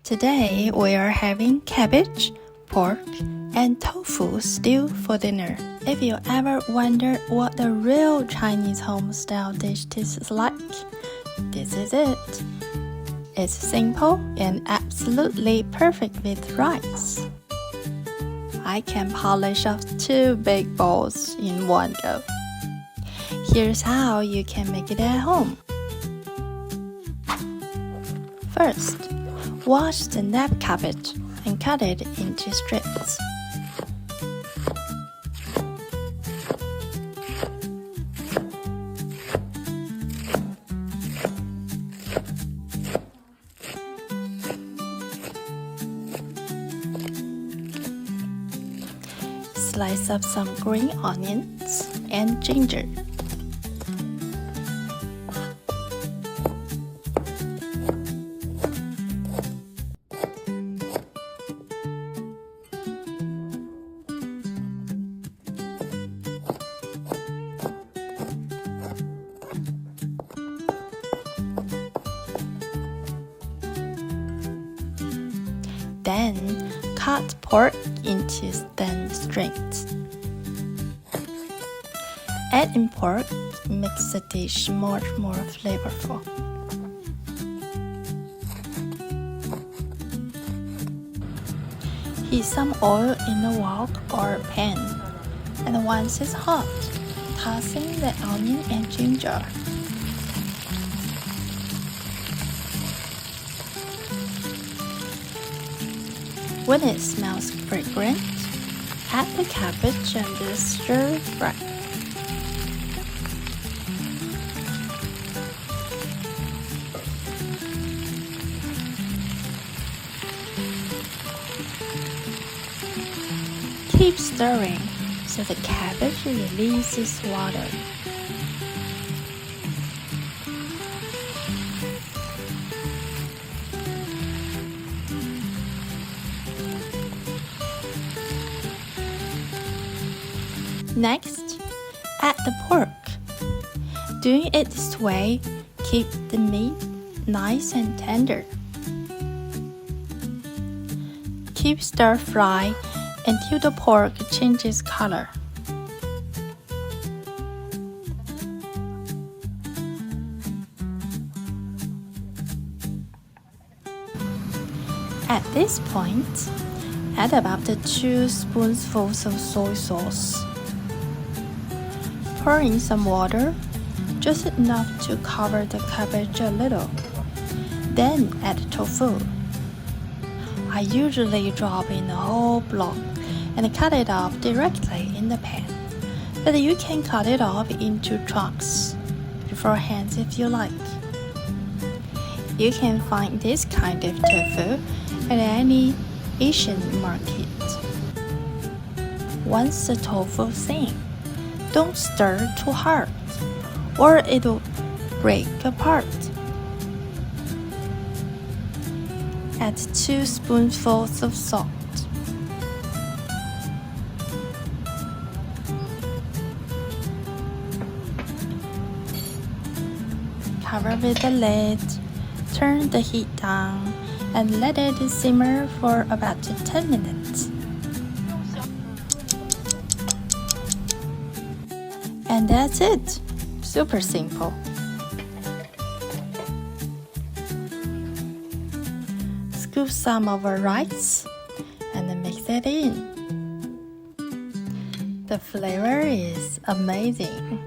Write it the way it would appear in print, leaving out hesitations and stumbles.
Today we are having cabbage, pork, and tofu stew for dinner. If you ever wonder what the real Chinese home-style dish tastes like, this is it. It's simple and absolutely perfect with rice. I can polish off 2 big bowls in one go. Here's how you can make it at home. First, wash the Napa cabbage and cut it into strips. Slice up some green onions and ginger. Then, cut pork into thin strips. Adding pork makes the dish much more flavorful. Heat some oil in a wok or pan, and once it's hot, toss in the onion and ginger. When it smells fragrant, add the cabbage and stir fry. Keep stirring so the cabbage releases water. Next, add the pork. Doing it this way keeps the meat nice and tender. Keep stir-fry until the pork changes color. At this point, add about 2 spoonfuls of soy sauce. Pour in some water, just enough to cover the cabbage a little. Then add tofu. I usually drop in a whole block and cut it off directly in the pan, but you can cut it off into chunks beforehand if you like. You can find this kind of tofu at any Asian market. Once the tofu thin, don't stir too hard, or it'll break apart. Add 2 spoonfuls of salt. Cover with the lid, turn the heat down, and let it simmer for about 10 minutes. And that's it. Super simple. Scoop some of our rice and mix it in. The flavor is amazing.